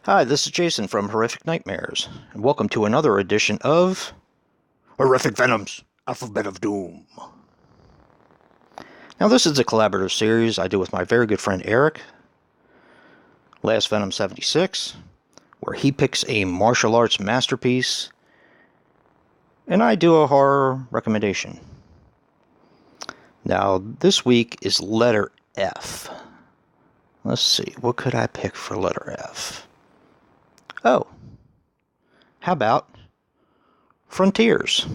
Hi, this is Jason from Horrific Nightmares, and welcome to another edition of Horrific Venoms, Alphabet of Doom. Now, this is a collaborative series I do with my very good friend Eric, Last Venom 76, where he picks a martial arts masterpiece, and I do a horror recommendation. Now, this week is letter F. Let's see, what could I pick for letter F? Oh, how about Frontiers?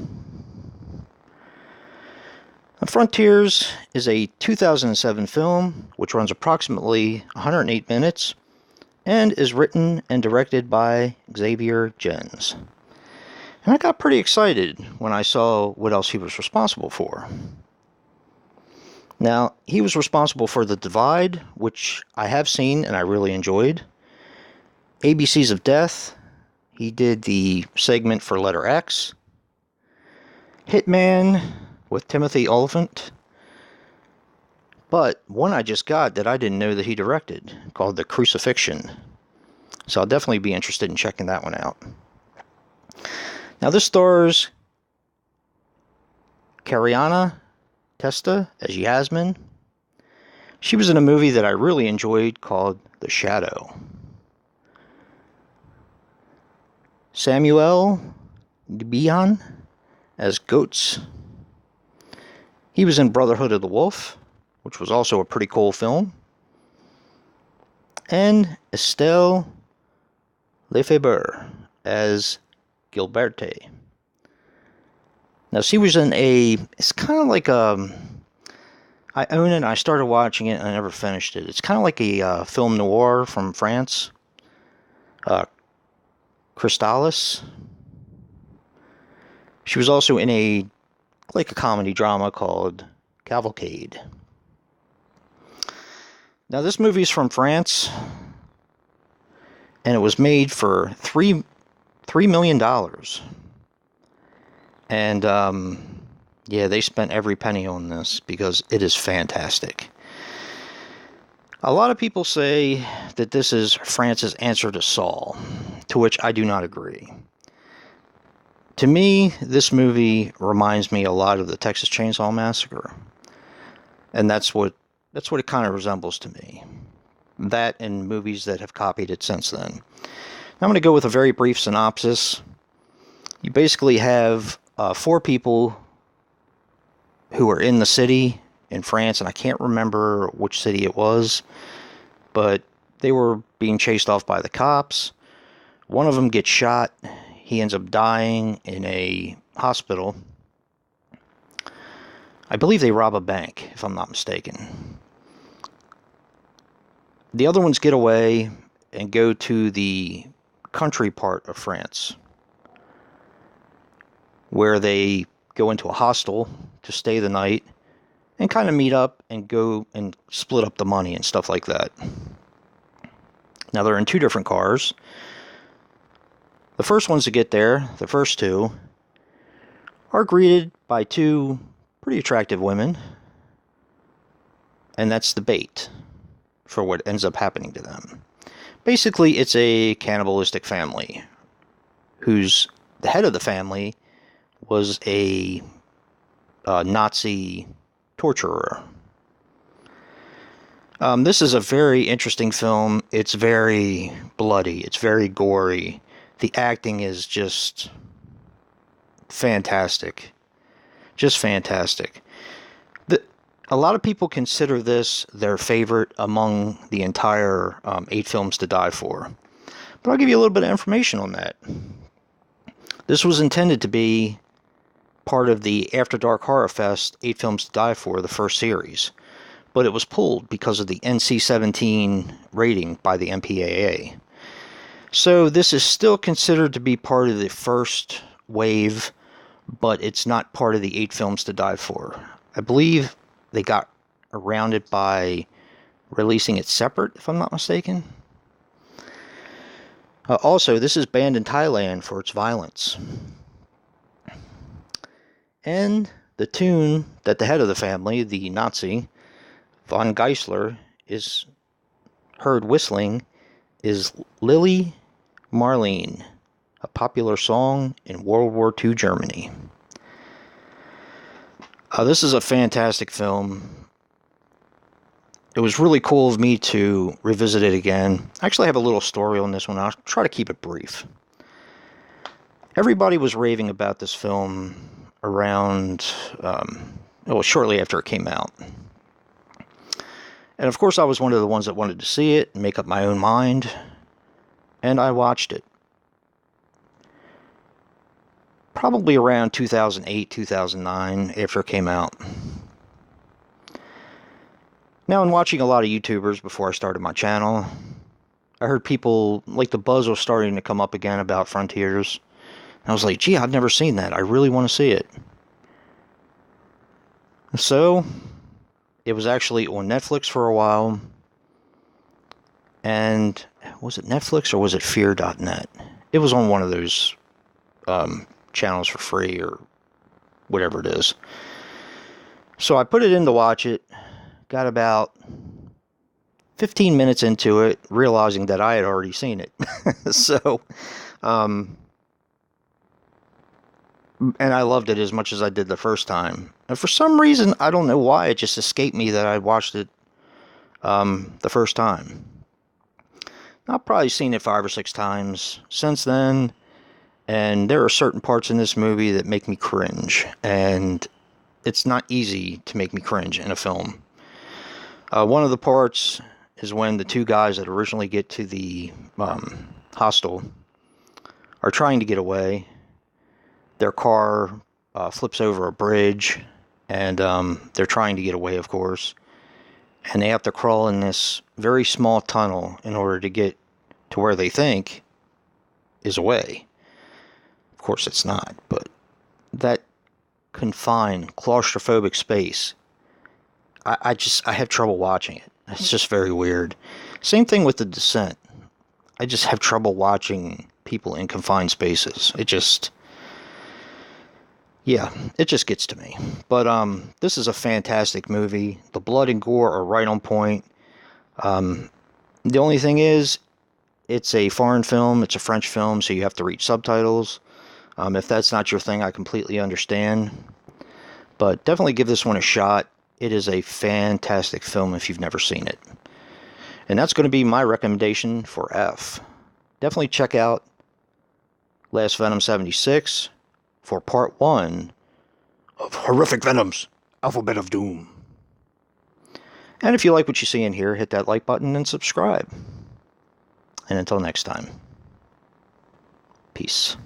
Now, Frontiers is a 2007 film which runs approximately 108 minutes and is written and directed by Xavier Gens. And I got pretty excited when I saw what else he was responsible for. Now, he was responsible for The Divide, which I have seen and I really enjoyed. ABCs of Death, he did the segment for letter X. Hitman with Timothy Olyphant. But one I just got that I didn't know that he directed, called The Crucifixion. So I'll definitely be interested in checking that one out. Now this stars Cariana Testa as Yasmin. She was in a movie that I really enjoyed called The Shadow. Samuel Debian as Goats. He was in Brotherhood of the Wolf, which was also a pretty cool film. And Estelle Lefebvre as Gilberte. Now she was in it's kind of like I own it and I started watching it and I never finished it. It's kind of like a film noir from France. Crystalis. She was also in a comedy drama called Cavalcade. Now this movie is from France, and it was made for $3 million. And yeah, they spent every penny on this because it is fantastic. A lot of people say that this is France's answer to Saw, to which I do not agree. To me, this movie reminds me a lot of the Texas Chainsaw Massacre. And that's what it kind of resembles to me. That and movies that have copied it since then. I'm going to go with a very brief synopsis. You basically have 4 people who are in the city in France, and I can't remember which city it was, but they were being chased off by the cops. One of them gets shot. He ends up dying in a hospital. I believe they rob a bank, if I'm not mistaken. The other ones get away and go to the country part of France, where they go into a hostel to stay the night and kind of meet up and go and split up the money and stuff like that. Now they're in 2 different cars. The first ones to get there, the first 2, are greeted by 2 pretty attractive women. And that's the bait for what ends up happening to them. Basically, it's a cannibalistic family whose the head of the family was a Nazi torturer. This is a very interesting film. It's very bloody. It's very gory. The acting is just fantastic. Just fantastic. A lot of people consider this their favorite among the entire 8 Films to Die For. But I'll give you a little bit of information on that. This was intended to be part of the After Dark Horror Fest 8 Films to Die For, the first series. But it was pulled because of the NC-17 rating by the MPAA. So this is still considered to be part of the first wave, but it's not part of the 8 Films to Die For. I believe they got around it by releasing it separate, if I'm not mistaken. Also, this is banned in Thailand for its violence. And the tune that the head of the family, the Nazi, von Geisler, is heard whistling is Lily Marlene, a popular song in World War II Germany. This is a fantastic film. It was really cool of me to revisit it again. Actually, I have a little story on this one. I'll try to keep it brief. Everybody was raving about this film around, shortly after it came out. And of course, I was one of the ones that wanted to see it and make up my own mind. And I watched it. Probably around 2008, 2009, after it came out. Now, in watching a lot of YouTubers before I started my channel, I heard people, like the buzz was starting to come up again about Frontiers. I was like, gee, I've never seen that. I really want to see it. So, it was actually on Netflix for a while. And, was it Netflix or was it Fear.net? It was on one of those channels for free or whatever it is. So I put it in to watch it. Got about 15 minutes into it, realizing that I had already seen it. So, and I loved it as much as I did the first time. And for some reason, I don't know why, it just escaped me that I watched it the first time. I've probably seen it 5 or 6 times since then, and there are certain parts in this movie that make me cringe, and it's not easy to make me cringe in a film. One of the parts is when the two guys that originally get to the hostel are trying to get away. Their car flips over a bridge, and they're trying to get away, of course. And they have to crawl in this very small tunnel in order to get to where they think is away. Of course, it's not, but that confined, claustrophobic space, I have trouble watching it. It's just very weird. Same thing with The Descent. I just have trouble watching people in confined spaces. It just gets to me. But this is a fantastic movie. The blood and gore are right on point. The only thing is, it's a foreign film. It's a French film, so you have to read subtitles. If that's not your thing, I completely understand. But definitely give this one a shot. It is a fantastic film if you've never seen it. And that's going to be my recommendation for F. Definitely check out Last Venom 76 for part 1 of Horrific Venoms, Alphabet of Doom. And if you like what you see in here, hit that like button and subscribe. And until next time, peace.